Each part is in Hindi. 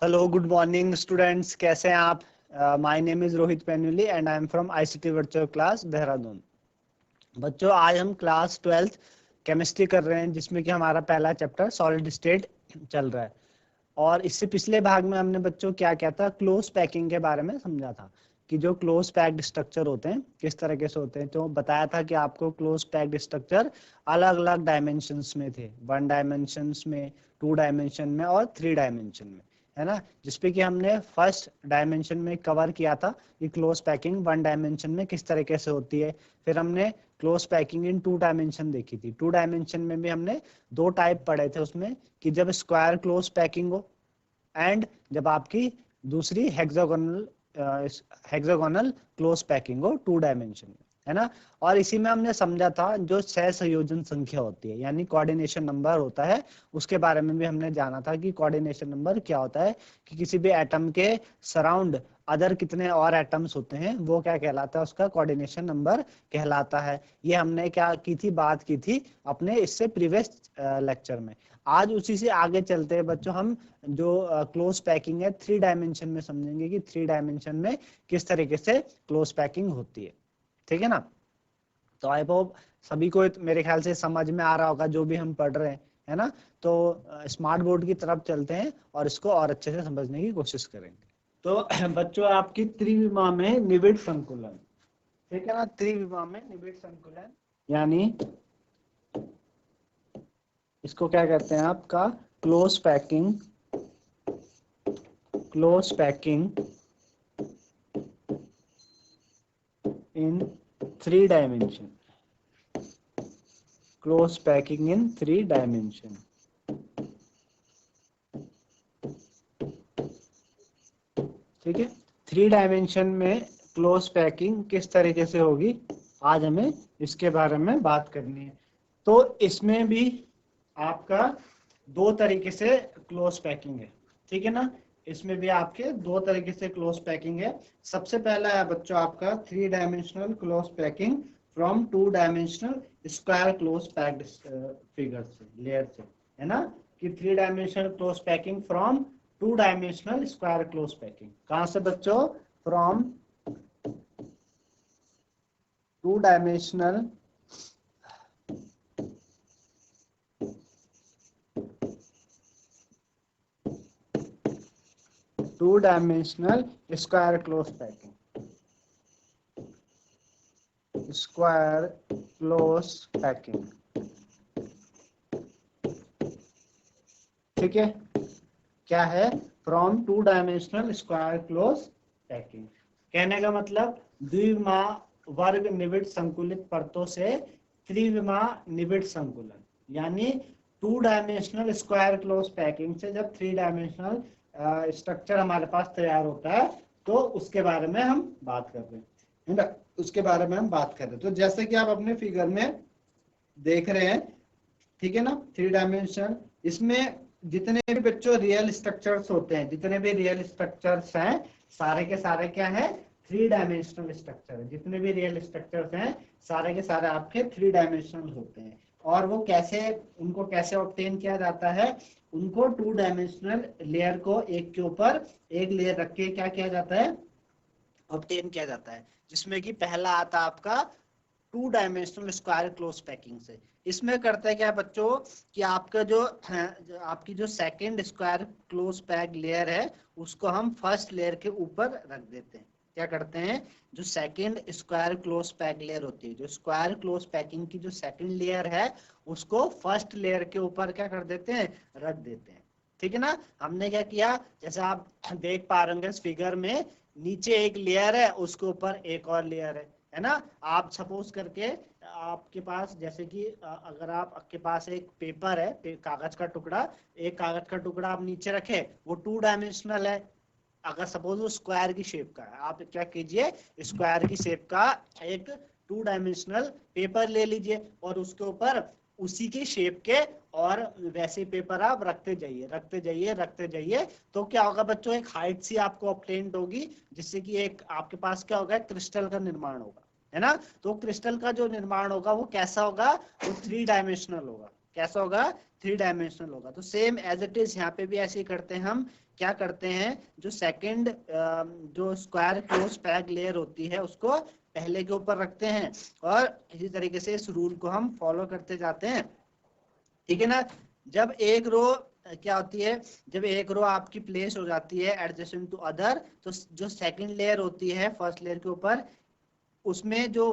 हेलो, गुड मॉर्निंग स्टूडेंट्स, कैसे हैं आप? My name is Rohit Penuli and I am from ICT virtual class Dehradun. बच्चों, आज हम क्लास 12th केमिस्ट्री कर रहे हैं, जिसमें कि हमारा पहला चैप्टर सॉलिड स्टेट चल रहा है। और इससे पिछले भाग में हमने बच्चों क्या क्या था, क्लोज पैकिंग के बारे में समझा था कि जो क्लोज पैक्ड स्ट्रक्चर होते हैं किस तरीके से होते हैं। तो बताया था कि आपको क्लोज पैक्ड स्ट्रक्चर अलग अलग डायमेंशंस में थे, 1 डायमेंशंस में, 2 डायमेंशन में और 3 डायमेंशन में, है ना। जिसपे कि हमने फर्स्ट डायमेंशन में कवर किया था कि क्लोज पैकिंग 1 डायमेंशन में किस तरीके से होती है। फिर हमने क्लोज पैकिंग इन 2 डायमेंशन देखी थी। 2 डायमेंशन में भी हमने 2 टाइप पढ़े थे उसमें, कि जब स्क्वायर क्लोज पैकिंग हो एंड जब आपकी दूसरी हेक्सागोनल क्लोज पैकिंग हो 2 डायमेंशन में, है ना। और इसी में हमने समझा था जो सह संयोजन संख्या होती है यानी कोऑर्डिनेशन नंबर होता है, उसके बारे में भी हमने जाना था कि कोऑर्डिनेशन नंबर क्या होता है, कि किसी भी एटम के सराउंड अदर कितने और एटम्स होते हैं वो क्या कहलाता है, उसका कोऑर्डिनेशन नंबर कहलाता है। ये हमने क्या की थी, बात की थी अपने इससे प्रीवियस लेक्चर में। आज उसी से आगे चलते हैं बच्चों, हम जो क्लोज पैकिंग है 3 डायमेंशन में समझेंगे कि 3 डायमेंशन में किस तरीके से क्लोज पैकिंग होती है, ठीक है ना। तो आई होप सभी को मेरे ख्याल से समझ में आ रहा होगा जो भी हम पढ़ रहे हैं, है ना। तो स्मार्ट बोर्ड की तरफ चलते हैं और इसको और अच्छे से समझने की कोशिश करेंगे। तो बच्चों, आपकी त्रिविमा में निबिड़ संकुलन, ठीक है ना। त्रिविमा में निबिड़ संकुलन यानी इसको क्या कहते हैं आपका, close packing. Close packing in 3 dimension. Close packing in 3 dimension. ठीक है, 3 डायमेंशन में क्लोज पैकिंग किस तरीके से होगी, आज हमें इसके बारे में बात करनी है। तो इसमें भी आपका 2 तरीके से क्लोज पैकिंग है, ठीक है ना। इसमें भी आपके 2 तरीके से क्लोज पैकिंग है। सबसे पहला है बच्चों आपका 3 dimensional close packing from 2 dimensional square close packed figure से, लेयर से, है ना। कि 3 dimensional close packing from 2 dimensional square close packing. कहां से बच्चों, from 2 dimensional square close packing. Square close packing, ठीक है। क्या है, from 2 dimensional square close packing. कहने का मतलब द्विविमा वर्ग निबिड़ संकुलित परतों से त्रिविमा निबिड़ संकुलन, यानी 2 डायमेंशनल स्क्वायर क्लोज पैकिंग से जब 3 डायमेंशनल स्ट्रक्चर हमारे पास तैयार होता है तो उसके बारे में हम बात कर रहे हैं, है ना। उसके बारे में हम बात कर रहे हैं। तो जैसे कि आप अपने फिगर में देख रहे हैं, ठीक है ना, 3 डायमेंशन। इसमें जितने भी बच्चों रियल स्ट्रक्चर्स होते हैं, जितने भी रियल स्ट्रक्चर्स हैं, सारे के सारे क्या है, 3 डायमेंशनल स्ट्रक्चर है। जितने भी रियल स्ट्रक्चर्स हैं सारे के सारे आपके 3 डायमेंशनल होते हैं। और वो कैसे, उनको कैसे ऑब्टेन किया जाता है, उनको 2 डायमेंशनल लेयर को एक के ऊपर एक लेयर रख के क्या किया जाता है, ऑब्टेन किया जाता है। जिसमें कि पहला आता आपका 2 डायमेंशनल स्क्वायर क्लोज पैकिंग से। इसमें करते हैं क्या बच्चों, कि आपका जो आपकी जो second square close pack layer है उसको हम फर्स्ट लेयर के ऊपर रख देते हैं। क्या करते हैं, जो second square close pack layer होती है, जो स्क्वायर क्लोज पैकिंग की जो सेकंड लेयर है उसको फर्स्ट लेयर के ऊपर क्या कर देते हैं, रख देते हैं, ठीक है ना। हमने क्या किया, जैसे आप देख पा रहे होंगे इस फिगर में, नीचे एक लेयर है उसके ऊपर एक और लेयर है ना। आप सपोज करके आपके पास, जैसे कि अगर आपके पास एक पेपर है, कागज का टुकड़ा, एक कागज का टुकड़ा आप नीचे रखे, वो 2 डायमेंशनल है। अगर सपोज वो स्क्वायर की शेप का है, आप क्या कीजिए, स्क्वायर की शेप का एक 2 डायमेंशनल पेपर ले लीजिए और उसके ऊपर उसी की शेप के और वैसे पेपर आप रखते जाइए, रखते जाइए, रखते जाइए। तो क्या होगा बच्चों, एक हाइट सी आपको ऑब्टेन्ड होगी, जिससे कि एक आपके पास क्या होगा, क्रिस्टल का निर्माण होगा, है ना। तो क्रिस्टल का जो निर्माण होगा वो कैसा होगा, वो 3 डायमेंशनल होगा। कैसा होगा, 3 डायमेंशनल होगा। तो सेम एज इट इज यहाँ पे भी ऐसे ही करते हैं हम, क्या करते हैं, जो सेकंड जो स्क्वायर क्लोज पैक लेयर होती है उसको पहले के ऊपर रखते हैं, और इसी तरीके से इस रूल को हम फॉलो करते जाते हैं। ठीक है ना। जब एक रो क्या होती है, जब एक रो आपकी प्लेस हो जाती है एडजेसेंट टू अदर, तो जो सेकंड लेयर होती है फर्स्ट लेयर के ऊपर, उसमें जो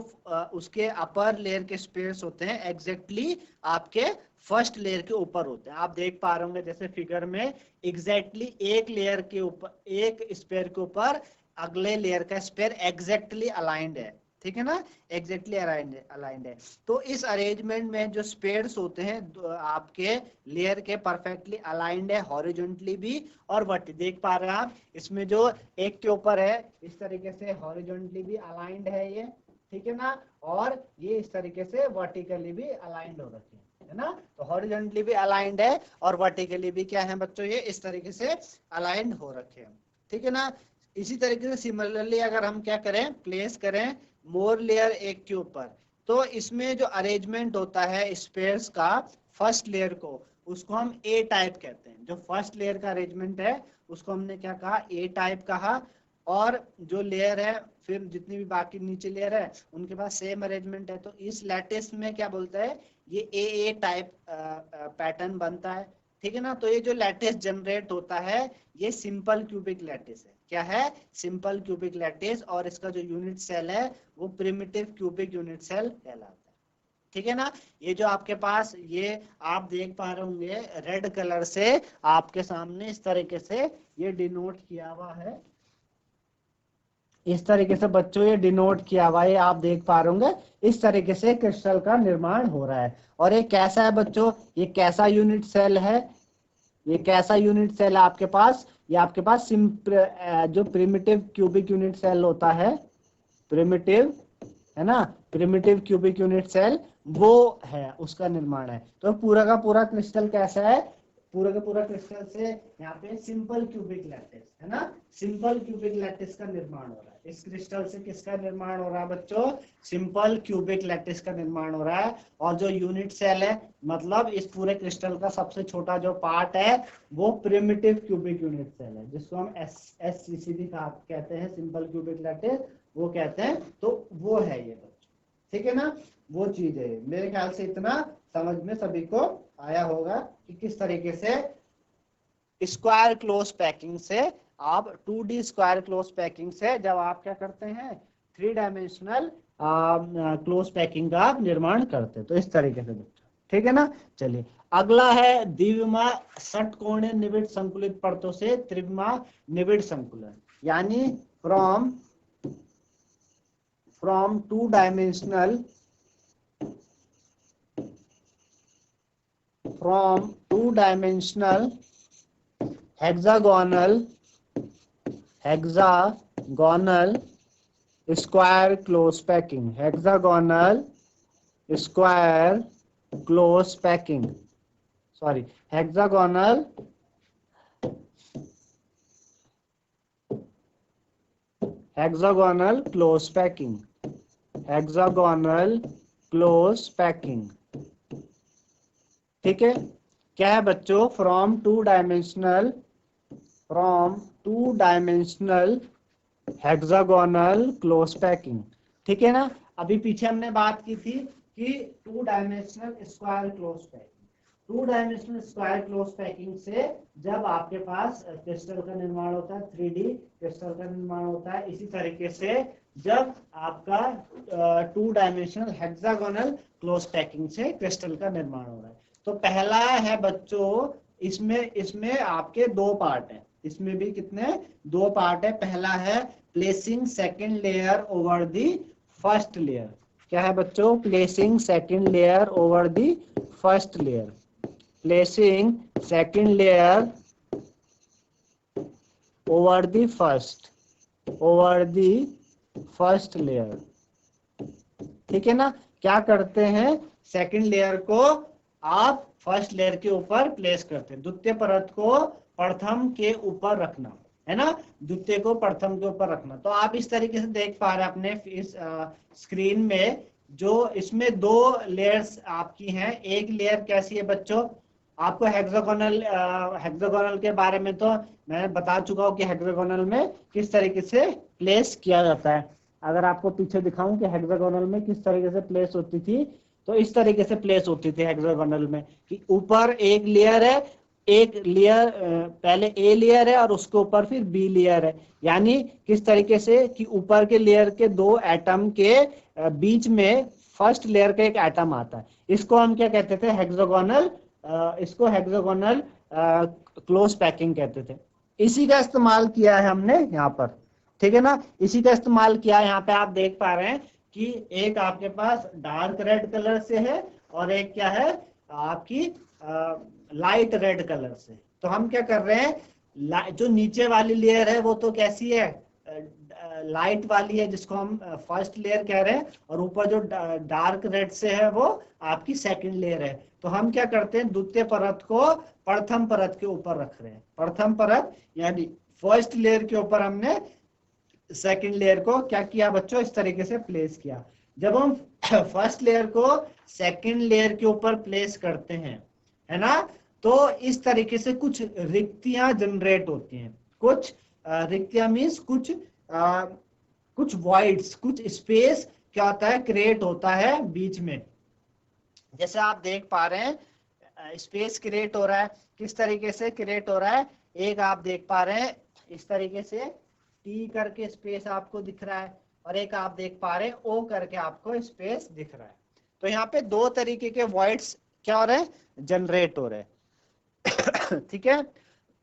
उसके अपर लेयर के स्पेस होते हैं एग्जैक्टली आपके फर्स्ट लेयर के ऊपर होते हैं। आप देख पा रहे होंगे जैसे फिगर में, एग्जैक्टली एक लेयर के ऊपर, एक स्पेयर के ऊपर अगले लेयर का स्पेयर एग्जैक्टली अलाइंड है। ठीक है ना, एग्जैक्टली अलाइंड है। तो इस अरेंजमेंट में जो स्पेयर्स होते हैं आपके लेयर के परफेक्टली अलाइंड है, हॉरिजॉन्टली भी और वर्टिकली। देख पा रहे हैं आप, इसमें जो एक के ऊपर है इस तरीके से हॉरिजॉन्टली भी अलाइंड है ये, ठीक है ना, और ये इस तरीके से वर्टिकली भी अलाइंड हो रखे हैं, है ना। तो हॉरिजॉन्टली भी अलाइंड है और वर्टिकली भी क्या है बच्चों, ये इस तरीके से अलाइंड हो रखे हैं। ठीक है ना। इसी तरीके से सिमिलरली अगर हम क्या करें, प्लेस करें मोर लेयर एक के ऊपर, तो इसमें जो अरेंजमेंट होता है स्पेयर्स का फर्स्ट लेयर को, उसको हम ए टाइप कहते हैं। जो फर्स्ट लेयर का अरेंजमेंट है उसको हमने क्या कहा, ए टाइप कहा। और जो लेयर है फिर जितनी भी बाकी नीचे लेयर है उनके पास सेम अरेंजमेंट है, तो इस लैटिस में क्या बोलता है, ये ए टाइप पैटर्न बनता है। ठीक है ना। तो ये जो लैटिस जनरेट होता है ये सिंपल क्यूबिक लैटिस है। क्या है, सिंपल क्यूबिक लैटिस, और इसका जो यूनिट सेल है वो प्रिमिटिव क्यूबिक यूनिट सेल कहलाता है। ठीक है ना। ये जो आपके पास ये आप देख पा रहे होंगे रेड कलर से आपके सामने इस तरीके से ये डिनोट किया हुआ है, इस तरीके से बच्चों ये डिनोट किया हुआ है, आप देख पा रहे होंगे इस तरीके से क्रिस्टल का निर्माण हो रहा है। और ये कैसा है बच्चों, ये कैसा यूनिट सेल है, ये कैसा यूनिट सेल है आपके पास, ये आपके पास जो प्रिमिटिव क्यूबिक यूनिट सेल होता है, प्रिमिटिव, है ना, प्रिमिटिव क्यूबिक यूनिट सेल वो है, उसका निर्माण है। तो पूरा का पूरा क्रिस्टल कैसा है, पूरा का पूरा क्रिस्टल से यहाँ पे सिंपल क्यूबिक लैटिस, है ना, सिंपल क्यूबिक लैटिस का निर्माण हो रहा है। इस क्रिस्टल से किसका निर्माण हो रहा है बच्चों, सिंपल क्यूबिक लैटिस का निर्माण हो रहा है। और जो यूनिट सेल है, मतलब इस पूरे क्रिस्टल का सबसे छोटा जो पार्ट है वो प्रिमिटिव क्यूबिक यूनिट सेल है, जिसको हम SCC भी कहते हैं, सिंपल क्यूबिक लैटिस वो कहते हैं। तो वो है ये बच्चों, ठीक है ना, वो चीज है। मेरे ख्याल से इतना समझ में सभी को आया होगा कि किस तरीके से स्क्वायर क्लोज पैकिंग से आप 2D स्क्वायर क्लोज पैकिंग से जब आप क्या करते हैं 3 डायमेंशनल क्लोज पैकिंग का आप निर्माण करते हैं। तो इस तरीके से बच्चों, ठीक है ना। चलिए अगला है द्विविमा षटकोणीय निबिड़ संकुलित परतों से त्रिविमा निबिड़ संकुलन, यानी from 2 dimensional hexagonal square close packing, hexagonal square close packing, sorry, hexagonal close packing, hexagonal close packing। ठीक है, क्या है बच्चों, from two dimensional hexagonal close packing. ठीक है ना। अभी पीछे हमने बात की थी कि 2 dimensional square close packing, 2 dimensional square close packing से जब आपके पास क्रिस्टल का निर्माण होता है, 3D क्रिस्टल का निर्माण होता है, इसी तरीके से जब आपका 2 डायमेंशनल हेक्सागोनल क्लोज पैकिंग से क्रिस्टल का निर्माण हो रहा है। तो पहला है बच्चों, इसमें आपके 2 पार्ट हैं, इसमें भी कितने 2 पार्ट है। पहला है placing second layer over the first layer. क्या है बच्चों, placing second layer over the first layer, placing second layer over the first layer. ठीक है ना। क्या करते हैं, सेकंड लेयर को आप फर्स्ट लेयर के ऊपर प्लेस करते हैं, द्वितीय परत को प्रथम के ऊपर रखना, है ना, द्वितीय को प्रथम के ऊपर रखना। तो आप इस तरीके से देख पा रहे हैं अपने इस स्क्रीन में, जो इसमें 2 लेयर्स आपकी हैं। एक लेयर कैसी है बच्चों, आपको हेक्सागोनल के बारे में तो मैं बता चुका हूँ कि हेक्सागोनल में किस तरीके से प्लेस किया जाता है। अगर आपको पीछे दिखाऊं कि हेक्सागोनल में किस तरीके से प्लेस होती थी, तो इस तरीके से प्लेस होती थी हेक्सागोनल में कि ऊपर एक लेयर है, एक लेयर पहले ए लेयर है और उसके ऊपर फिर बी लेयर है। यानी किस तरीके से कि ऊपर के लेयर के दो एटम के बीच में फर्स्ट लेयर का एक एटम आता है। इसको हम क्या कहते थे, हेक्सागोनल, इसको हेक्सागोनल क्लोज पैकिंग कहते थे। इसी का इस्तेमाल किया है हमने यहाँ पर, ठीक है ना, इसी का इस्तेमाल किया है। यहाँ पे आप देख पा रहे हैं कि एक आपके पास डार्क रेड कलर से है और एक क्या है आपकी लाइट रेड कलर से। तो हम क्या कर रहे हैं, जो नीचे वाली लेयर है वो तो कैसी है, लाइट वाली है, जिसको हम फर्स्ट लेयर कह रहे हैं, और ऊपर जो डार्क रेड से है वो आपकी सेकंड लेयर है। तो हम क्या करते हैं, द्वितीय परत को प्रथम परत के ऊपर रख रहे हैं। प्रथम परत यानी फर्स्ट लेयर के ऊपर हमने सेकंड लेयर को क्या किया बच्चों, इस तरीके से प्लेस किया। जब हम फर्स्ट लेयर को सेकंड लेयर के ऊपर प्लेस करते हैं, है ना, तो इस तरीके से कुछ रिक्तियां जनरेट होती हैं। कुछ रिक्तियां मीन्स कुछ वॉइड्स, कुछ स्पेस क्या होता है, क्रिएट होता है बीच में। जैसे आप देख पा रहे हैं स्पेस क्रिएट हो रहा है। किस तरीके से क्रिएट हो रहा है, एक आप देख पा रहे हैं इस तरीके से टी करके स्पेस आपको दिख रहा है, और एक आप देख पा रहे हैं ओ करके आपको स्पेस दिख रहा है। तो यहाँ पे दो तरीके के वॉइड्स क्या हो रहे हैं, जनरेट हो रहे हैं। ठीक है,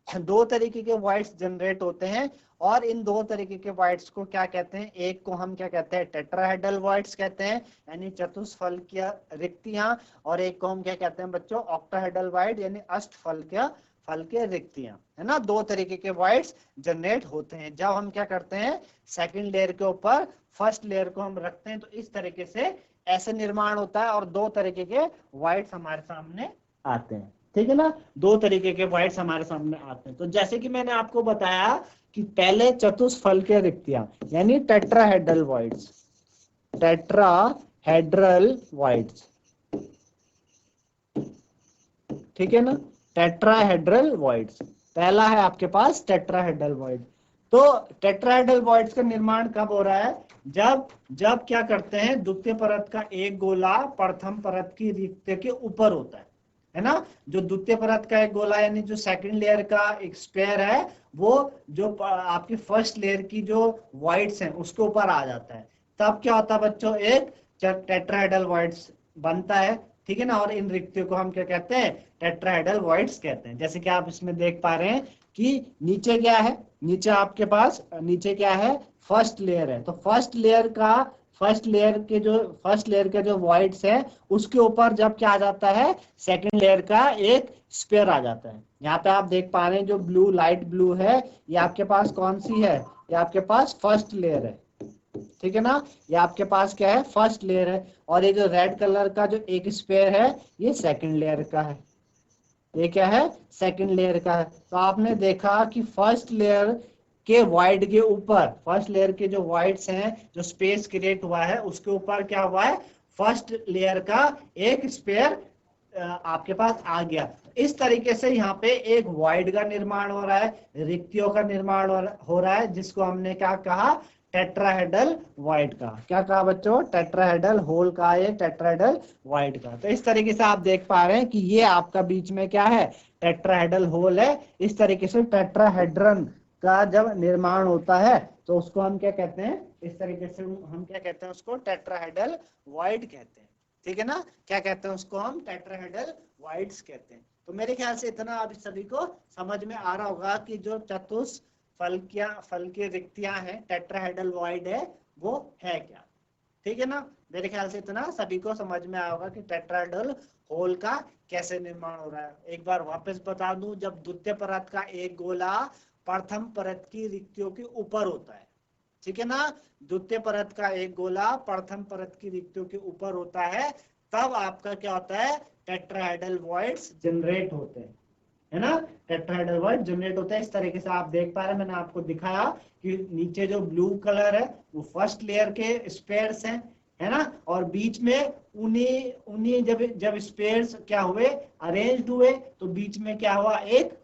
दो तरीके के वॉइड्स जनरेट होते हैं, और इन दो तरीके के वॉइड्स को क्या कहते हैं, एक को हम क्या कहते हैं, टेट्राहेड्रल वॉइड्स कहते हैं यानी चतुष्फलकीय रिक्तियां, और एक को हम क्या कहते हैं बच्चों, ऑक्टाहेड्रल वॉइड यानी अष्टफलकीय रिक्तियां, है ना। दो तरीके के वॉइड्स जनरेट होते हैं जब हम क्या करते हैं, सेकंड लेयर के ऊपर फर्स्ट लेयर को हम रखते हैं। तो इस तरीके से ऐसे निर्माण होता है, और दो तरीके के वॉइड्स हमारे सामने आते हैं, ठीक है ना, दो तरीके के वॉइड्स हमारे सामने आते हैं। तो जैसे कि मैंने आपको बताया कि पहले चतुष्फलकीय रिक्तियां यानी टेट्राहेड्रल वॉइड्स, टेट्राहेड्रल वॉइड्स, ठीक है ना, टेट्राहेड्रल वॉइड्स पहला है आपके पास टेट्राहेड्रल वॉइड। तो टेट्राहेड्रल वॉइड्स का निर्माण कब हो रहा है, जब जब क्या करते हैं, द्वितीय परत का एक गोला प्रथम परत की रिक्ति के ऊपर होता है ना। जो द्वितीय परत का एक गोला यानी जो सेकंड लेयर का एक स्क्वायर है, वो जो आपकी फर्स्ट लेयर की जो वॉइड्स हैं उसके ऊपर आ जाता है। तब क्या होता है बच्चों, एक टेट्राहेड्रल वॉइड्स बनता है, ठीक है ना। और इन रिक्तियों को हम क्या कहते हैं, टेट्राहेड्रल वॉइड्स कहते हैं। जैसे कि आप इसमें देख पा रहे हैं कि नीचे क्या है, नीचे आपके पास नीचे क्या है, फर्स्ट लेयर है। तो फर्स्ट लेयर के जो वॉइड्स है उसके ऊपर जब क्या आ जाता है, सेकंड लेयर का एक स्पेयर आ जाता है। यहाँ पे आप देख पा रहे हैं जो ब्लू, लाइट ब्लू है, ये आपके पास कौन सी है, ये आपके पास फर्स्ट लेयर है, ठीक है ना, ये आपके पास क्या है, फर्स्ट लेयर है। और ये जो रेड कलर का जो एक स्पेयर है, ये सेकंड लेयर का है, ये क्या है, सेकंड लेयर का है। तो आपने देखा कि फर्स्ट लेयर के वाइड के ऊपर, फर्स्ट लेयर के जो वाइड्स हैं, जो स्पेस क्रिएट हुआ है उसके ऊपर क्या हुआ है, फर्स्ट लेयर का एक स्पेयर आपके पास आ गया। इस तरीके से यहाँ पे एक वाइड का निर्माण हो रहा है, रिक्तियों का निर्माण हो रहा है, जिसको हमने क्या कहा, टेट्राहेड्रल वॉइड का। क्या कहा बच्चों, टेट्राहेड्रल होल का, ये टेट्राहेड्रल वॉइड का। तो इस तरीके से आप देख पा रहे हैं कि ये आपका बीच में क्या है, टेट्राहेड्रल होल है। इस तरीके से टेट्राहेड्रन का जब निर्माण होता है तो उसको हम क्या कहते हैं, इस तरीके से हम क्या कहते हैं, उसको टेट्राहेड्रल वॉइड कहते हैं, ठीक है ना। क्या कहते हैं उसको, हम टेट्राहेड्रल वॉइड्स कहते हैं। तो मेरे ख्याल से इतना आप सभी को समझ में आ रहा होगा कि जो फलकीय रिक्तियां हैं, टेट्राहेड्रल वॉइड है, वो है क्या, ठीक है ना। मेरे ख्याल से इतना सभी को समझ में आया होगा कि टेट्राहेड्रल होल का कैसे निर्माण हो रहा है। एक बार वापस बता दूं, जब द्वितीय परत का एक गोला प्रथम परत की रिक्तियों के ऊपर होता है, ठीक है ना, द्वितीय परत का एक गोला प्रथम परत की रिक्तियों के ऊपर होता है, तब आपका क्या होता है, टेट्राहेड्रल वॉइड्स जनरेट होते हैं, है ना, टेट्राहेड्रल वॉइड जनरेट होता है। इस तरीके से आप देख पा रहे हैं, मैंने आपको दिखाया कि नीचे जो ब्लू कलर है वो फर्स्ट लेयर के स्पेयर्स हैं, है ना, और बीच में उन्हीं उन्हीं जब जब स्पेयर्स क्या हुए, अरेंज्ड हुए, तो बीच में क्या हुआ, एक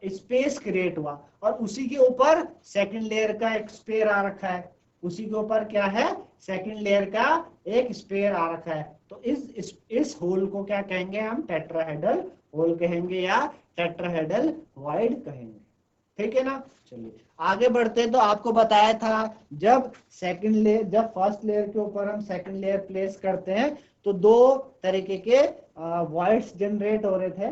स्पेस क्रिएट हुआ, और उसी के ऊपर सेकंड लेयर का एक स्पेयर आ रखा है, उसी के ऊपर क्या है, सेकंड लेयर का एक स्पेयर आ रखा है। तो इस होल को क्या कहेंगे हम, टेट्राहेड्रल होल कहेंगे या टेट्राहेड्रल वॉइड कहेंगे। ठीक है ना। चलिए आगे बढ़ते हैं। तो आपको बताया था जब सेकंड लेयर, जब फर्स्ट लेयर के ऊपर हम सेकंड लेयर प्लेस करते हैं तो दो तरीके के वॉइड्स जनरेट हो रहे थे।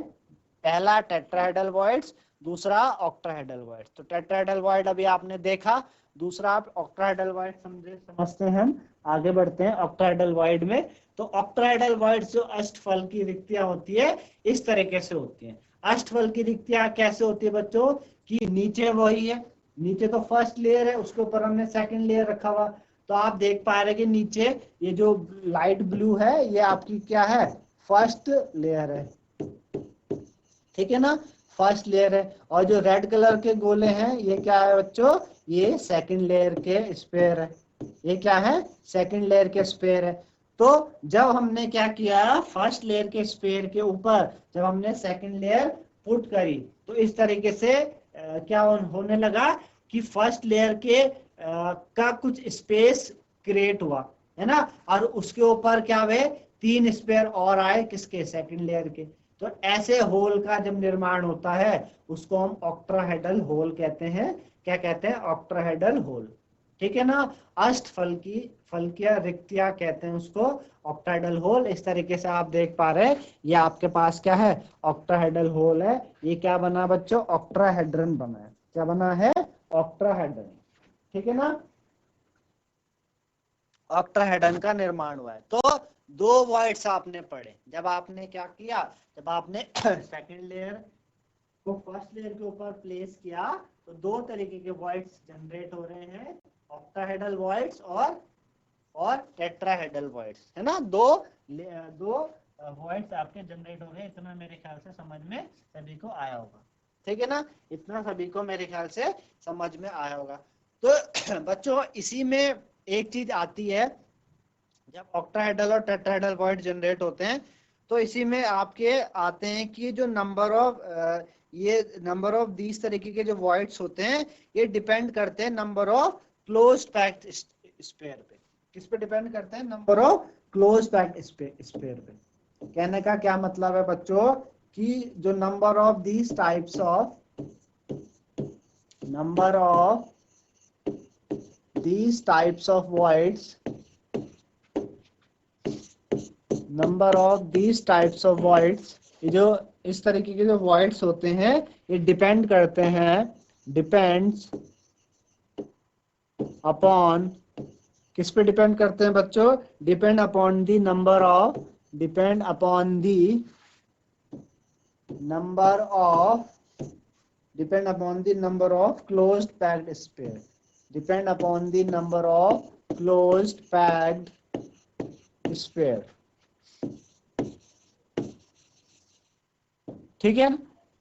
पहला टेट्राहेड्रल वॉइड्स, दूसरा ऑक्टाहेड्रल वॉइड्स। तो टेट्राहेड्रल वॉइड अभी आपने देखा, दूसरा आप ऑक्टाहेड्रल वॉइड समझते हैं हम। आगे बढ़ते हैं ऑक्टाहेड्रल वॉइड में। तो ऑक्टाहेड्रल वॉइड्स जो अष्टफल की रिक्तियां होती है इस तरीके से होती है। अष्टफल की रिक्तियां कैसे होती है बच्चों, कि नीचे वही है, नीचे तो फर्स्ट लेयर है, उसके ऊपर हमने सेकंड लेयर रखा हुआ। तो आप देख पा रहे हैं कि नीचे ये जो लाइट ब्लू है ये आपकी क्या है, फर्स्ट लेयर है। ठीक है ना, फर्स्ट लेयर है। और जो रेड कलर के गोले हैं ये क्या है बच्चों, ये सेकंड लेयर के स्पेयर है। ये क्या है, सेकंड लेयर के स्पेयर है। तो जब हमने क्या किया, फर्स्ट लेयर के स्पेयर के ऊपर जब हमने सेकंड लेयर पुट करी, तो इस तरीके से क्या होने लगा कि फर्स्ट लेयर के का कुछ स्पेस क्रिएट हुआ, है ना, और उसके ऊपर क्या हुए, 3 स्पेयर और आए, किसके, सेकंड लेयर के। तो ऐसे होल का जब निर्माण होता है उसको हम ऑक्टाहेड्रल होल कहते हैं। क्या कहते हैं, ऑक्टाहेड्रल होल। ठीक है ना, अष्टफल की फलकियां रिक्तियां कहते हैं उसको ऑक्टाहेड्रल होल। इस तरीके से आप देख पा रहे हैं ये आपके पास क्या है, ऑक्टाहेड्रल होल है। ये क्या बना बच्चों, ऑक्टाहेड्रन बना है। क्या बना है, ऑक्टाहेड्रन। ठीक है ना, ऑक्टाहेड्रन का निर्माण हुआ है। तो दो वॉइड्स आपने पढ़े। जब आपने क्या किया, जब आपने सेकंड लेयर को फर्स्ट लेयर के ऊपर प्लेस किया तो दो तरीके के वॉइड्स जनरेट हो रहे हैं, ऑक्टाहेड्रल वॉइड्स और टेट्राहेड्रल वॉइड्स, है ना। दो वॉइड्स आपके जनरेट हो रहे हैं। इतना मेरे ख्याल से समझ में सभी को आया होगा। ठीक है ना, इतना सभी को मेरे ख्याल से समझ में आया होगा। तो बच्चों इसी में एक चीज आती है, जब ऑक्टाहेड्रल और टेट्राहेड्रल वॉइड जनरेट होते हैं तो इसी में आपके आते हैं कि जो नंबर ऑफ दीज तरीके के जो वॉइड्स होते हैं ये डिपेंड करते हैं number of close packed sphere पे। किस पे डिपेंड करते हैं, number of close packed sphere पे। कहने का क्या मतलब है बच्चों, कि जो number of these types of voids, number of these types of voids, ये जो इस तरीके के जो voids होते हैं ये डिपेंड करते हैं, डिपेंड्स अपॉन, किस पे डिपेंड करते हैं बच्चों, depend upon the number of closed packed sphere, depend upon the number of closed packed sphere। ठीक है,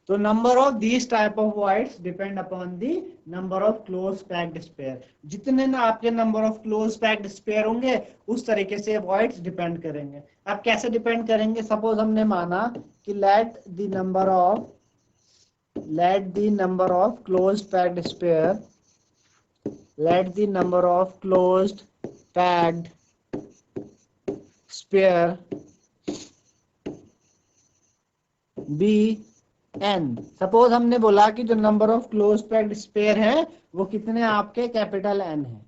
तो number of these type of voids depend upon the number of close packed sphere. जितने ना आपके number of close packed sphere होंगे उस तरीके से वॉइड्स डिपेंड करेंगे। अब कैसे डिपेंड करेंगे, सपोज हमने माना कि let the number of close packed sphere, let the number of closed packed sphere be n। Suppose हमने बोला कि जो number of close packed sphere है वो कितने आपके, कैपिटल n है।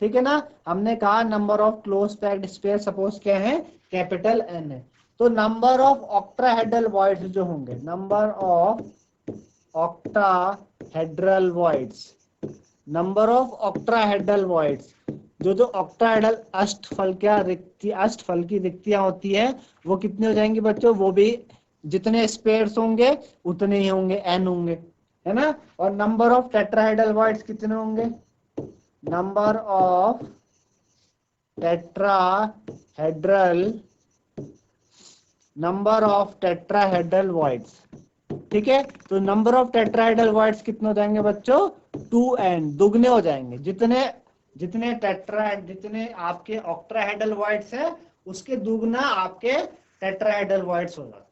ठीक है ना, हमने कहा number of close packed sphere suppose क्या है, कैपिटल n है। तो नंबर ऑफ ऑक्टाहेड्रल वॉइड्स जो होंगे, number of octahedral voids, number of octahedral voids, जो ऑक्टाहेड्रल अष्टफल की रिक्तियां होती है वो कितने हो जाएंगे बच्चों, वो भी जितने स्पेयर्स होंगे उतने ही होंगे, n होंगे, है ना। और नंबर ऑफ टेट्राहेड्रल वॉइड्स कितने होंगे, नंबर ऑफ टेट्राहेड्रल वॉइड्स। ठीक है, तो नंबर ऑफ टेट्राहेड्रल वॉइड्स कितने हो जाएंगे बच्चों, 2n, दुगने हो जाएंगे। जितने जितने आपके ऑक्ट्राहेड्रल वॉइड्स है उसके दुगना आपके टेट्राहेड्रल वॉइड्स हो जाते हैं।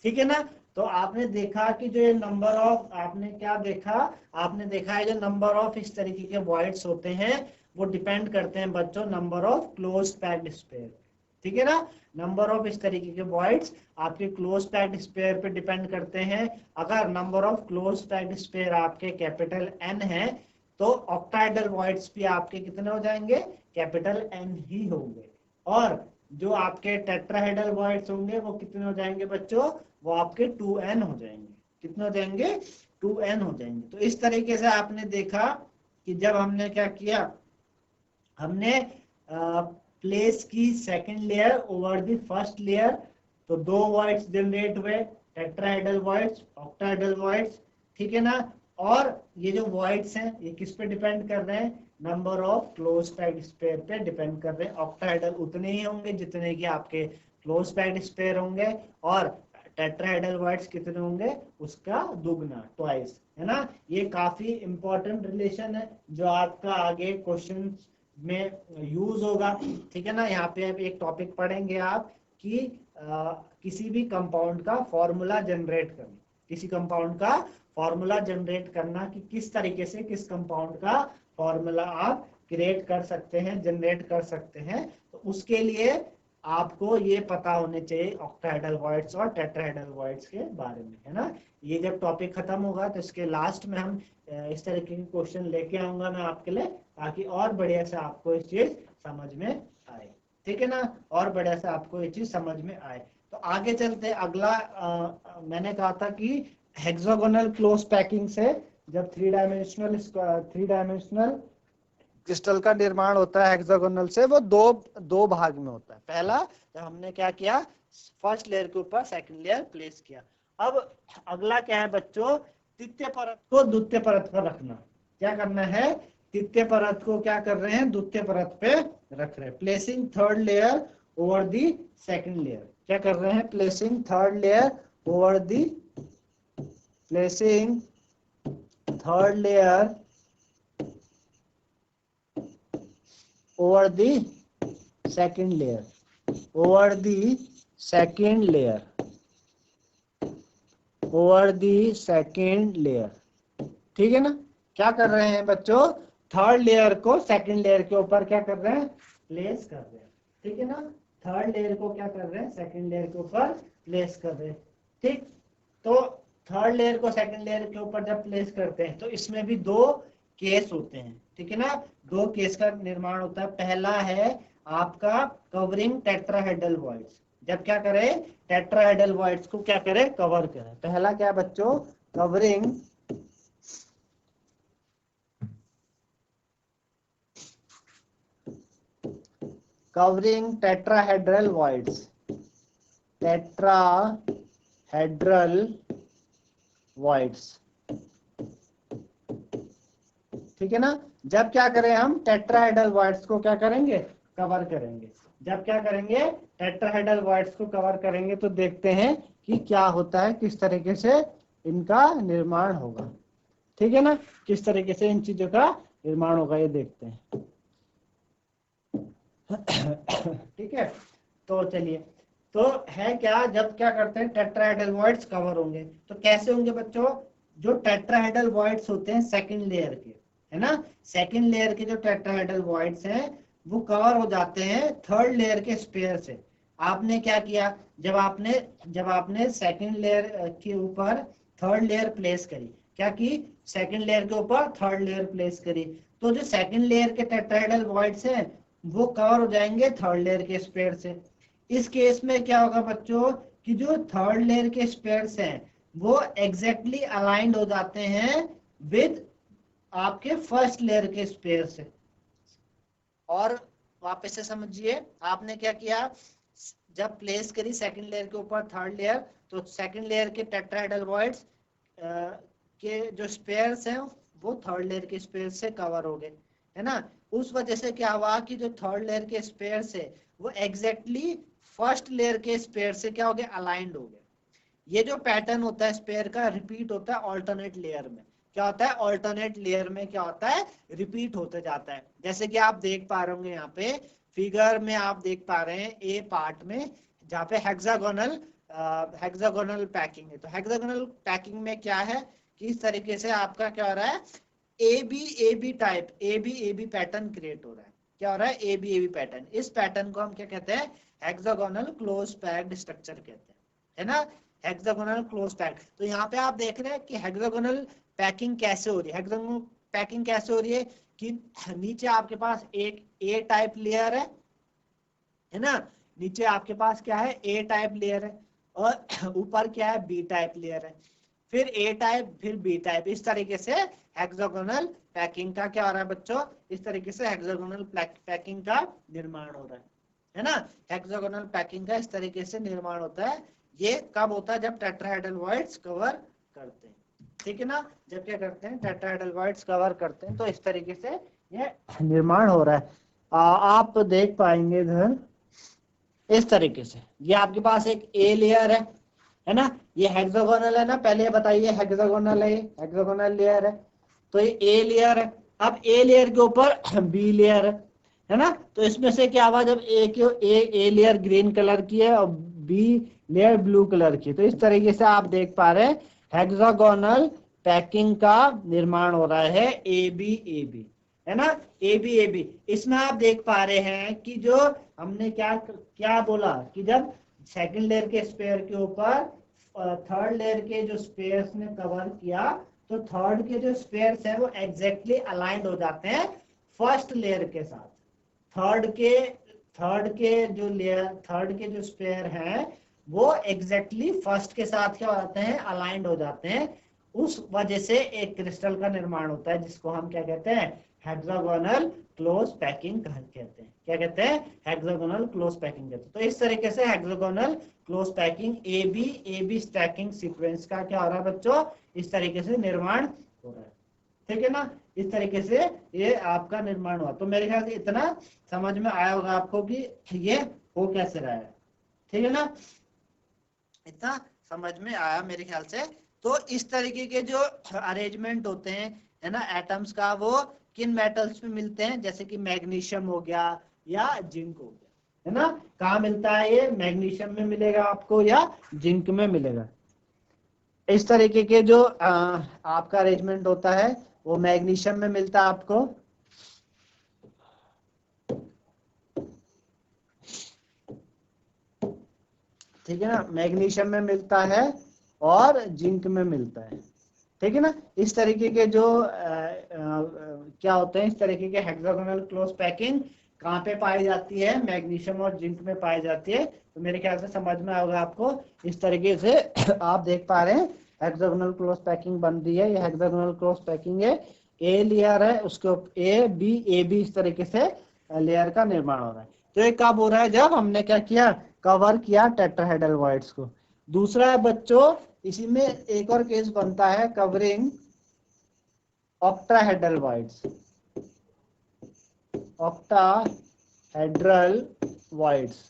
ठीक है ना। तो आपने देखा कि जो ये नंबर ऑफ, आपने क्या देखा, आपने देखा है जो नंबर ऑफ इस तरीके के वॉइड्स होते हैं वो डिपेंड करते हैं बच्चों number of close packed sphere. ठीक है ना। नंबर ऑफ इस तरीके के वॉइड्स आपके क्लोज पैक्ड स्पेयर पे डिपेंड करते हैं। अगर number of close packed sphere आपके कैपिटल एन है तो ऑक्टाहेड्रल वॉइड्स भी आपके कितने हो जाएंगे, कैपिटल एन ही होंगे। और जो आपके टेट्राहेड्रल वॉइड्स होंगे वो कितने हो जाएंगे बच्चों, वो आपके 2n हो जाएंगे। कितने हो जाएंगे, 2n हो जाएंगे। तो इस तरीके से आपने देखा कि जब हमने क्या किया, हमने प्लेस की second layer over the first layer, तो दो वॉइड्स जनरेट हुए, टेट्राहेड्रल वॉइड्स, ऑक्टाहेड्रल वॉइड्स। ठीक है ना। और ये जो वॉइड्स हैं ये किस पे डिपेंड कर रहे हैं, number of close packed sphere पे डिपेंड कर रहे हैं। ऑक्टाहेड्रल उतने ही होंगे जितने की आपके क्लोज पैक्ड स्पेयर होंगे, और टेट्राहेड्रल वॉइड्स कितने होंगे, उसका दुगना, ट्वाइस, है ना। ये काफी इंपॉर्टेंट रिलेशन है जो आपका आगे क्वेश्चन में यूज होगा। ठीक है ना। यहाँ पे अब एक टॉपिक पढ़ेंगे आप कि किसी भी कंपाउंड का फॉर्मूला जनरेट करना, किसी कंपाउंड का फॉर्मूला जनरेट करना कि किस तरीके से किस कंपाउंड का फॉर्मूला आप क्रिएट कर सकते हैं, जनरेट कर सकते हैं। तो उसके लिए आपको ये पता होने चाहिए ऑक्टाहेड्रल वॉइड्स और टेट्राहेड्रल वॉइड्स के बारे में, है ना। ये जब टॉपिक खत्म होगा तो इसके लास्ट में हम इस तरीके के क्वेश्चन लेके आऊंगा मैं आपके लिए, ताकि और बढ़िया से आपको इस चीज समझ में आए। ठीक है ना, और बढ़िया से आपको ये चीज समझ में आए। तो आगे चलते, अगला मैंने कहा था कि हेक्सागोनल क्लोज पैकिंग से जब थ्री डायमेंशनल क्रिस्टल का निर्माण होता है हेक्सागोनल से, वो दो भाग में होता है। पहला जब हमने क्या किया, फर्स्ट लेयर के ऊपर सेकंड लेयर प्लेस किया। अब अगला क्या है बच्चों, तृतीय परत को द्वितीय परत पर रखना। क्या करना है, तृतीय परत को क्या कर रहे हैं, द्वितीय परत पे रख रहे हैं। Placing third layer over the second layer. क्या कर रहे हैं, placing third layer over the, placing third layer over the second layer, over the second layer, over the second layer। ठीक है ना। क्या कर रहे हैं बच्चों, थर्ड लेयर को सेकंड लेयर के ऊपर क्या कर रहे हैं, प्लेस कर रहे हैं। ठीक है ना। थर्ड लेयर को क्या कर रहे हैं, सेकंड लेयर के ऊपर प्लेस कर रहे हैं। ठीक, तो थर्ड लेयर को सेकंड लेयर के ऊपर जब प्लेस करते हैं तो इसमें भी दो केस होते हैं। ठीक है ना, दो केस का निर्माण होता है। पहला है आपका कवरिंग टेट्राहेड्रल वॉइड्स। जब क्या करें, टेट्राहेड्रल वॉइड्स को क्या करें, कवर करें। पहला क्या बच्चों, covering tetrahedral voids, tetrahedral voids. ठीक है ना। जब क्या करें हम, टेट्राहेड्रल वॉइड्स को क्या करेंगे, कवर करेंगे। जब क्या करेंगे, टेट्राहेड्रल वॉइड्स को कवर करेंगे तो देखते हैं कि क्या होता है, किस तरीके से इनका निर्माण होगा। ठीक है ना, किस तरीके से इन चीजों का निर्माण होगा ये देखते हैं। ठीक है, तो चलिए, तो है क्या, जब क्या करते हैं टेट्राहेड्रल वॉइड्स कवर होंगे तो कैसे होंगे बच्चों, जो टेट्राहेड्रल वॉइड्स होते हैं सेकंड लेयर के, है ना, सेकंड लेयर के जो टेट्राहेड्रल वॉइड्स हैं वो कवर हो जाते हैं थर्ड लेयर के स्पेयर से। आपने क्या किया, जब आपने सेकंड लेयर के ऊपर थर्ड लेयर प्लेस करी, क्या की, सेकंड लेयर के ऊपर थर्ड लेयर प्लेस करी, तो जो सेकंड लेयर के टेट्राहेड्रल वॉइड्स हैं वो कवर हो जाएंगे थर्ड लेयर के स्पेयर से। इस केस में क्या होगा बच्चों, कि जो थर्ड लेयर के स्पेयर्स हैं वो एग्जैक्टली अलाइंड हो जाते हैं विद आपके फर्स्ट लेयर के स्पेयर से। और वापस से समझिए, आपने क्या किया, जब प्लेस करी सेकंड लेयर के ऊपर थर्ड लेयर, तो सेकंड लेयर के टेट्राहेड्रल वॉइड्स के जो स्पेयर्स हैं वो थर्ड लेयर के स्पेयर से कवर हो गए, है ना। उस वजह से क्या हुआ कि जो थर्ड लेयर के स्पेयर से वो एग्जैक्टली फर्स्ट लेयर के स्पेयर से क्या हो गया, अलाइंड हो गए। ये जो पैटर्न होता है स्पेयर का, रिपीट होता है ऑल्टरनेट लेयर में। क्या होता है, ऑल्टरनेट लेयर में क्या होता है, रिपीट होते जाता है। जैसे कि आप देख पा रहे होंगे यहाँ पे फिगर में, आप देख पा रहे हैं ए पार्ट में जहाँ पे हेक्सागोनल पैकिंग है। तो हेक्सागोनल पैकिंग में क्या है कि इस तरीके से आपका क्या हो रहा है, A B type, A B pattern create हो रहा है। क्या हो रहा है, ए बी पैटर्न। इस पैटर्न को हम क्या कहते हैं, हेक्सागोनल क्लोज पैक्ड स्ट्रक्चर कहते हैं, है ना, हेक्सागोनल क्लोज पैक्ड। तो यहाँ पे आप देख रहे हैं कि हेक्सागोनल पैकिंग कैसे हो रही है। हेक्सागोनल पैकिंग कैसे हो रही है कि नीचे आपके पास एक ए टाइप लेयर है ना, नीचे आपके पास क्या है, ए टाइप लेयर है, और ऊपर क्या है, बी टाइप लेयर है, फिर ए टाइप, फिर बी टाइप। इस तरीके से हेक्सागोनल पैकिंग का क्या हो रहा है बच्चों, इस तरीके से हेक्सागोनल पैकिंग का निर्माण हो रहा है ना। हेक्सागोनल पैकिंग का इस तरीके से निर्माण होता है। ये कब होता है, जब टेट्राहेड्रल वॉइड्स कवर करते हैं, ठीक है ना, जब क्या करते हैं, टेट्राहेड्रल वॉइड्स कवर करते हैं, तो इस तरीके से ये निर्माण हो रहा है। आप देख पाएंगे इधर इस तरीके से, ये आपके पास एक ए लेयर है ना, ये हेक्सागोनल है ना, पहले बताइए हेक्सागोनल है, हेक्सागोनल लेयर है, तो ये ए लेयर है। अब ए लेयर के ऊपर बी लेयर है ना, तो इसमें से क्या हुआ, जब ए लेयर ग्रीन कलर की है और बी लेयर ब्लू कलर की, तो इस तरीके से आप देख पा रहे हैं हेक्सागोनल पैकिंग का निर्माण हो रहा है, ए बी है ना, ए बी। इसमें आप देख पा रहे हैं कि जो हमने क्या क्या बोला कि जब सेकंड लेयर के स्पेयर के ऊपर थर्ड लेयर के जो स्पेयर्स ने कवर किया, तो थर्ड के जो स्पेयर्स हैं वो एग्जैक्टली अलाइंड हो जाते हैं फर्स्ट लेयर के साथ। थर्ड के जो स्पेयर हैं वो एग्जैक्टली फर्स्ट के साथ क्या हो जाते हैं, अलाइंड हो जाते हैं। उस वजह से एक क्रिस्टल का निर्माण होता है, जिसको हम क्या कहते हैं, हेक्सागोनल क्लोज पैकिंग कहते हैं। क्या कहते हैं, हेक्सागोनल क्लोज पैकिंग कहते हैं। तो इस तरीके से hexagonal close packing A B stacking sequence का क्या हो रहा है बच्चों, इस तरीके से निर्माण हो रहा है, ठीक है ना। इस तरीके से ये आपका निर्माण हुआ। तो मेरे ख्याल से इतना समझ में आया होगा आपको कि ये हो कैसे रहा है, ठीक है ना, इतना समझ में आया मेरे ख्याल से। तो इस तरीके के जो अरेंजमेंट होते हैं, है ना, एटम्स का, वो किन मेटल्स में मिलते हैं, जैसे कि मैग्नीशियम हो गया या जिंक हो गया, है ना। कहाँ मिलता है ये, मैग्नीशियम में मिलेगा आपको या जिंक में मिलेगा। इस तरीके के जो आपका अरेंजमेंट होता है वो मैग्नीशियम में मिलता है आपको, ठीक है ना, मैग्नीशियम में मिलता है और जिंक में मिलता है, ठीक है ना। इस तरीके के जो क्या होते हैं, इस तरीके के हेक्सागोनल क्लोज पैकिंग कहाँ पे पाई जाती है, मैग्नीशियम और जिंक में पाई जाती है। तो मेरे ख्याल से समझ में आएगा आपको। इस तरीके से आप देख पा रहे हैं हेक्सागोनल क्लोज पैकिंग बन रही है। ये हेक्सागोनल क्लोज पैकिंग है, ए लेयर है, उसके ए बी इस तरीके से लेयर का निर्माण हो रहा है। तो ये कब हो रहा है, जब हमने क्या किया, कवर किया टेट्राहेड्रल वॉइड्स को। दूसरा है बच्चों, इसी में एक और केस बनता है, covering octahedral voids, octahedral voids,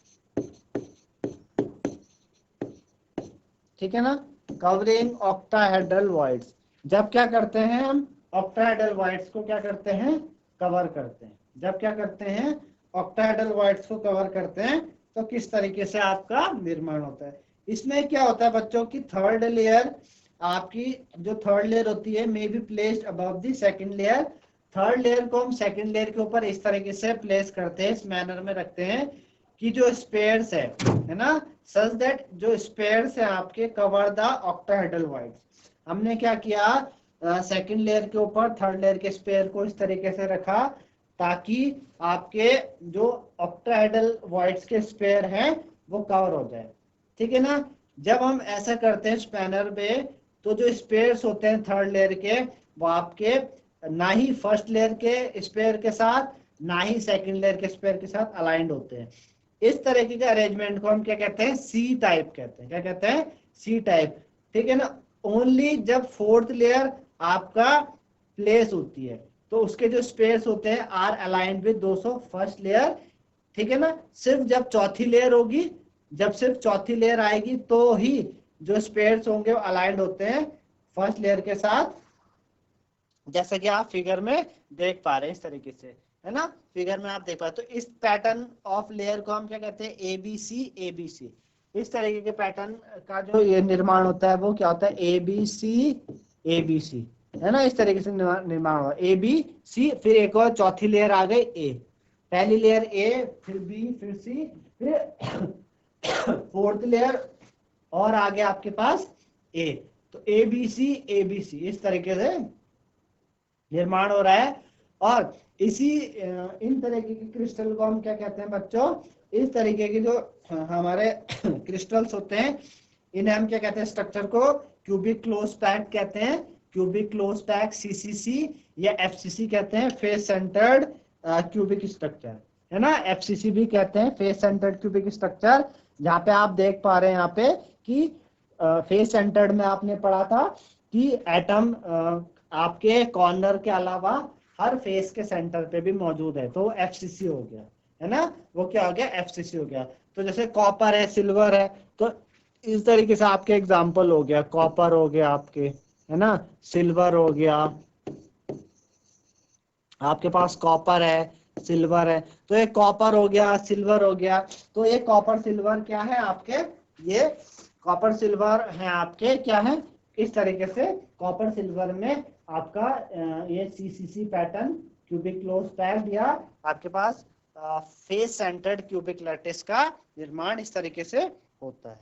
ठीक है ना, कवरिंग ऑक्टाहेड्रल वॉइड्स। जब क्या करते हैं हम, ऑक्टाहेड्रल वॉइड्स को क्या करते हैं, कवर करते हैं। जब क्या करते हैं, ऑक्टाहेड्रल वॉइड्स को कवर करते हैं, तो किस तरीके से आपका निर्माण होता है। इसमें क्या होता है बच्चों की, थर्ड लेयर, आपकी जो थर्ड लेयर होती है, may be placed above the second layer. Third layer को हम सेकंड लेयर के ऊपर इस तरीके से प्लेस करते हैं, इस मैनर में रखते हैं कि जो स्पेयर्स है ना, सच दैट जो स्पेयर्स है आपके कवर द ऑक्टाहेड्रल वॉइड्स। हमने क्या किया, सेकंड लेयर के ऊपर थर्ड लेयर के स्पेयर को इस तरीके से रखा ताकि आपके जो ऑक्टाहेड्रल वॉइड्स के स्पेयर हैं वो कवर हो जाए, ठीक है ना। जब हम ऐसा करते हैं स्पैनर पे, तो जो स्पेयर्स होते हैं थर्ड लेयर के, वो आपके ना ही फर्स्ट लेयर के स्पेयर के साथ, ना ही सेकंड लेयर के स्पेयर के साथ अलाइंड होते हैं। इस तरीके के अरेंजमेंट को हम क्या कहते हैं, सी टाइप कहते हैं। क्या कहते हैं, सी टाइप, ठीक है ना। ओनली जब फोर्थ लेयर आपका प्लेस होती है, तो उसके जो स्पेस होते हैं आर अलाइंड विद दोस्तों फर्स्ट लेयर, ठीक है ना। सिर्फ जब चौथी लेयर होगी, जब सिर्फ चौथी लेयर आएगी, तो ही जो स्पेयर्स होंगे वो अलाइंड होते हैं फर्स्ट लेयर के साथ, जैसा कि आप फिगर में देख पा रहे हैं इस तरीके से, है ना, फिगर में आप देख पा रहे, तो इस पैटर्न ऑफ लेयर को हम क्या कहते हैं, एबीसी एबीसी। इस तरीके के पैटर्न का जो ये निर्माण होता है वो क्या होता है, एबीसी एबीसी, है ना, इस तरीके से निर्माण हुआ ए बी सी, फिर एक और चौथी लेयर आ गई ए, पहली लेयर ए, फिर बी, फिर सी, फिर फोर्थ लेयर और आगे आपके पास ए, तो ए बी सी इस तरीके से निर्माण हो रहा है। और इसी इन तरीके के क्रिस्टल को हम क्या कहते हैं बच्चों, इस तरीके के जो हमारे क्रिस्टल्स होते हैं इन्हें हम क्या कहते हैं, स्ट्रक्चर को क्यूबिक क्लोज पैक कहते हैं, क्यूबिक क्लोज पैक सीसीसी या एफसीसी कहते हैं, फेस सेंटर्ड क्यूबिक स्ट्रक्चर, है ना, एफसीसी भी कहते हैं, फेस सेंटर्ड क्यूबिक स्ट्रक्चर। जहाँ पे आप देख पा रहे हैं यहाँ पे कि फेस सेंटर्ड में आपने पढ़ा था कि एटम आपके कॉर्नर के अलावा हर फेस के सेंटर पे भी मौजूद है, तो एफसीसी हो गया, है ना, वो क्या हो गया, एफसीसी हो गया। तो जैसे कॉपर है, सिल्वर है, तो इस तरीके से आपके एग्जांपल हो गया, कॉपर हो गया आपके, है ना, सिल्वर हो गया, आपके पास कॉपर है, सिल्वर है, तो ये कॉपर हो गया, सिल्वर हो गया, तो ये कॉपर सिल्वर क्या है आपके, ये कॉपर सिल्वर है आपके क्या है, इस तरीके से कॉपर सिल्वर में आपका ये CCC pattern cubic close packed या आपके पास फेस सेंटर्ड क्यूबिक लैटिस का निर्माण इस तरीके से होता है,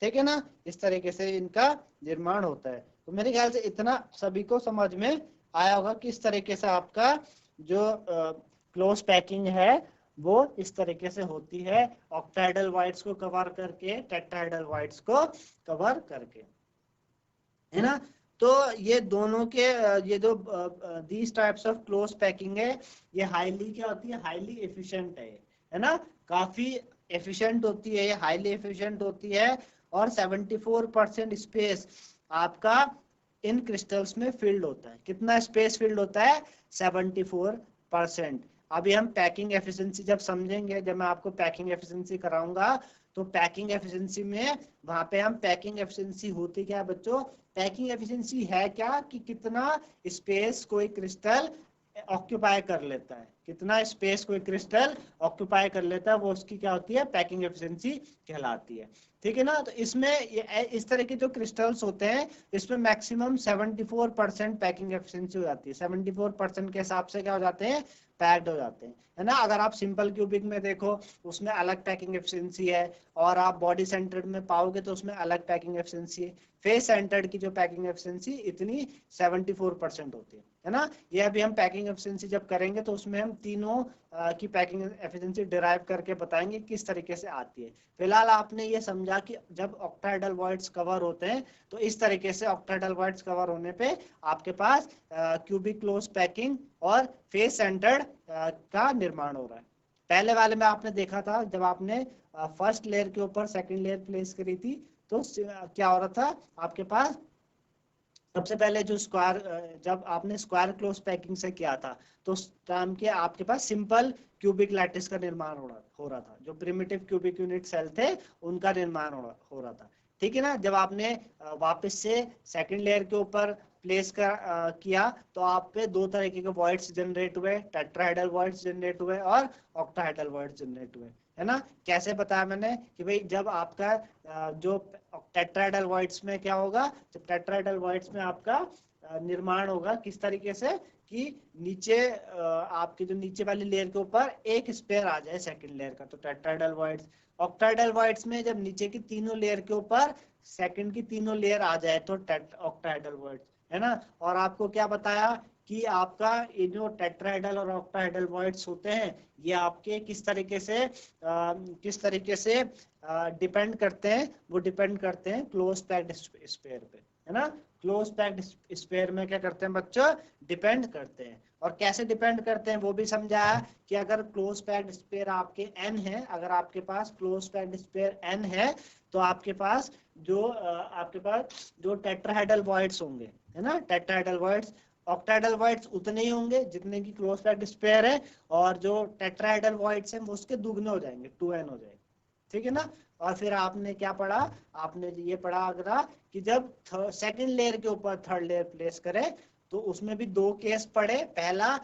ठीक है ना, इस तरीके से इनका निर्माण होता है। तो मेरे ख्याल से इतना सभी को समझ में आया होगा कि इस तरीके से आपका जो क्लोज पैकिंग है वो इस तरीके से होती है, ऑक्टाहेड्रल वाइट्स को कवर करके, टेट्राहेड्रल वाइट्स को कवर करके, है ना। तो ये दोनों के ये जो these types of close packing है ये हाईली क्या होती है, हाईली एफिशिएंट है ना, काफी एफिशिएंट होती है, ये हाईली एफिशिएंट होती है, और 74% स्पेस आपका इन क्रिस्टल्स में फिल्ड होता है। कितना स्पेस फिल्ड होता है, 74%। अभी हम पैकिंग एफिशिएंसी जब समझेंगे, जब मैं आपको पैकिंग एफिशिएंसी कराऊंगा, तो पैकिंग एफिशिएंसी में वहां पे हम पैकिंग एफिशिएंसी होती क्या है बच्चों, पैकिंग एफिशिएंसी है क्या कि कितना स्पेस कोई क्रिस्टल ऑक्यूपाई कर लेता है, कितना स्पेस कोई क्रिस्टल ऑक्यूपाई कर लेता है, वो उसकी क्या होती है, पैकिंग एफिशिएंसी कहलाती है, ठीक है ना। तो इसमें इस तरह के जो क्रिस्टल्स होते हैं इसमें मैक्सिमम 74% पैकिंग एफिशिएंसी हो जाती है, 74% के हिसाब से क्या हो जाते हैं, पैक्ड हो जाते हैं, है ना। अगर आप सिंपल क्यूबिक में देखो उसमें अलग पैकिंग एफिशिएंसी है, और आप बॉडी सेंटर्ड में पाओगे तो उसमें अलग पैकिंग एफिशिएंसी है, फेस सेंटर्ड की जो पैकिंग एफिशिएंसी इतनी 74% होती है ना। ये अभी हम पैकिंग एफिशिएंसी जब करेंगे तो उसमें हम तीनों की पैकिंग एफिशिएंसी डिराइव करके बताएंगे किस तरीके से आती है। फिलहाल आपने ये समझा कि जब ऑक्टाहेड्रल वॉइड्स कवर होते हैं तो इस तरीके से ऑक्टाहेड्रल वॉइड्स कवर होने पे आपके पास क्यूबिक क्लोज पैकिंग और फेस सेंटर्ड का निर्माण हो रहा है। पहले वाले में आपने देखा था जब आपने फर्स्ट लेयर के ऊपर सेकंड लेयर प्लेस करी थी तो क्या हो रहा था आपके पास, सबसे पहले जो स्क्वायर, जब आपने स्क्वायर क्लोज पैकिंग से किया था तो उस टाइम के आपके पास सिंपल क्यूबिक लैटिस का निर्माण हो रहा था, जो प्रिमिटिव क्यूबिक यूनिट सेल थे उनका निर्माण हो रहा था, ठीक है ना। जब आपने वापस से सेकंड लेयर के ऊपर प्लेस किया तो आप पे दो तरीके के वॉइड्स जनरेट हुए, टेट्राहेड्रल वॉइड्स जनरेट हुए और ऑक्टाहेड्रल वॉइड्स जनरेट हुए, है ना। कैसे बताया मैंने कि भाई जब आपका जो टेट्राहेड्रल वॉइड्स में क्या होगा, जब टेट्राहेड्रल वॉइड्स में आपका निर्माण होगा किस तरीके से कि नीचे आपके जो नीचे वाली लेयर के ऊपर एक स्पेयर आ जाए सेकंड लेयर का, तो टेट्राहेड्रल वॉइड्स। ऑक्टाहेड्रल वॉइड्स में जब नीचे की तीनों लेयर के ऊपर सेकंड की तीनों लेयर आ जाए तो ऑक्टाहेड्रल वॉइड्स, है ना। और आपको क्या बताया कि आपका ये जो टेट्राहेड्रल और ऑक्टाहेड्रल वॉइड्स होते हैं ये आपके किस तरीके से डिपेंड करते हैं, वो डिपेंड करते हैं क्लोज पैक्ड स्फीयर पे, है ना। क्लोज पैक्ड स्फीयर में क्या करते हैं बच्चों, डिपेंड करते हैं। और कैसे डिपेंड करते हैं वो भी समझाया कि अगर क्लोज पैक्ड स्फीयर आपके n है, अगर आपके पास क्लोज पैक्ड स्फीयर n है तो आपके पास जो टेट्राहेड्रल वॉइड्स होंगे, है ना, टेट्राहेड्रल वॉइड्स, ऑक्टाहेड्रल वॉइड्स उतने ही होंगे जितने की क्लोज पैक्ड स्फीयर है, और जो टेट्राहेड्रल वॉइड्स हैं वो उसके दुगने हो जाएंगे, 2n हो जाएंगे, ठीक है ना। और फिर आपने क्या पढ़ा, आपने ये पढ़ा अगला कि जब सेकंड लेयर के ऊपर थर्ड लेयर प्लेस करें तो उसमें भी दो केस पढ़े, पहला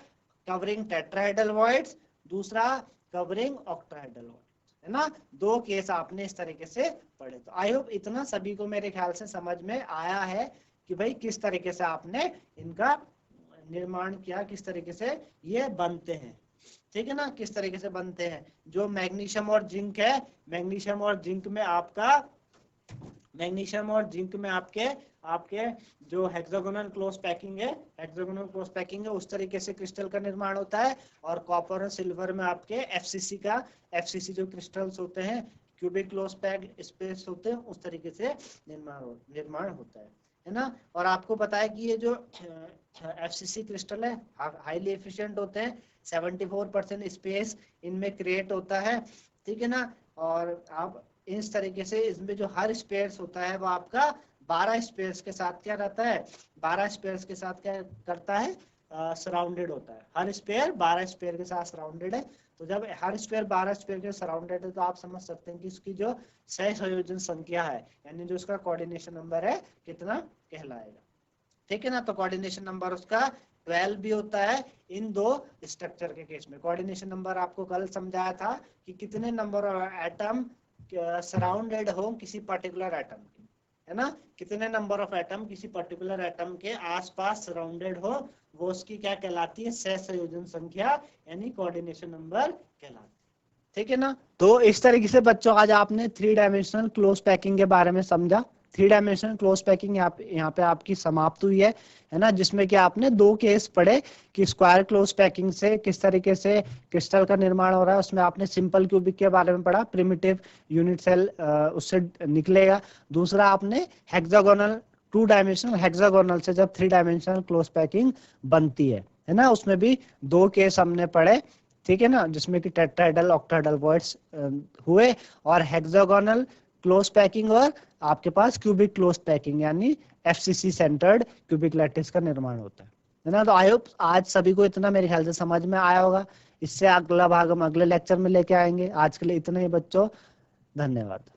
कवरिंग टेट्राहेड्रल वॉइड्स, दूसरा कवरिंग ऑक्टाहेड्रल वॉइड्स, है ना। दो केस आपने इस तरीके से पढ़े। तो आई होप इतना सभी को मेरे ख्याल से समझ में आया है कि भाई किस तरीके से आपने इनका निर्माण किया, किस तरीके से ये बनते हैं, ठीक है ना, किस तरीके से बनते हैं। जो मैग्नीशियम और जिंक है, मैग्नीशियम और जिंक में आपके जो हेक्सागोनल क्लोज पैकिंग है, उस तरीके से क्रिस्टल का निर्माण होता है। और कॉपर और सिल्वर में आपके एफसीसी जो क्रिस्टल्स होते हैं, क्यूबिक क्लोज पैक स्पेस होते हैं, उस तरीके से निर्माण होता है ना। और आपको पता है कि ये जो एफसीसी क्रिस्टल है हाईली एफिशिएंट होते हैं, 74% स्पेस इनमें क्रिएट होता है, ठीक है ना। और आप इस तरीके से इसमें जो हर स्पेस होता है वो आपका 12 स्पेस के साथ क्या रहता है, 12 स्पेस के साथ क्या करता है, सराउंडेड होता है। हर स्पेयर 12 स्पेयर के साथ सराउंडेड है। तो जब हर स्पेयर 12 स्पेयर के सराउंडेड है तो आप समझ सकते हैं कि इसकी जो सह संयोजन संख्या है, यानी जो उसका कोऑर्डिनेशन नंबर है, कितना कहलाएगा, ठीक है ना। तो कोऑर्डिनेशन नंबर उसका 12 भी होता है इन दो स्ट्रक्चर के केस में। कोऑर्डिनेशन नंबर आपको कल समझाया था कि कितने नंबर ऑफ एटम सराउंडेड हो किसी पर्टिकुलर एटम के, है ना, कितने नंबर ऑफ एटम किसी पर्टिकुलर एटम के आसपास सराउंडेड हो, वो उसकी क्या कहलाती है, सह संयोजन संख्या, यानी कोऑर्डिनेशन नंबर कहलाती है, ठीक है ना। तो इस तरीके से बच्चों आज आपने 3 डायमेंशनल क्लोज पैकिंग के बारे में समझा। 3 डायमेंशनल क्लोज पैकिंग यहाँ पे आपकी समाप्त हुई है ना, जिसमें कि आपने 2 केस पढ़े कि स्क्वायर क्लोज पैकिंग से किस तरीके से क्रिस्टल का निर्माण हो रहा है। उसमें आपने सिंपल क्यूबिक के बारे में पढ़ा, प्रिमिटिव यूनिट सेल उससे निकलेगा। दूसरा आपने हेक्सागोनल 2 डायमेंशनल हेक्सागोनल से जब 3 डायमेंशनल क्लोज पैकिंग बनती है ना, उसमें भी 2 केस हमने पढ़े, ठीक है ना, जिसमें कि टेट्राहेड्रल ऑक्टाहेड्रल वॉइड्स हुए, और हेक्सागोनल क्लोज पैकिंग और आपके पास क्यूबिक क्लोज पैकिंग यानी एफसीसी सेंटर्ड क्यूबिक लैटिस का निर्माण होता है ना। तो आई होप आज सभी को इतना मेरे ख्याल से समझ में आया होगा। इससे अगला भाग हम अगले लेक्चर में लेके आएंगे। आज के लिए इतना ही बच्चों, धन्यवाद।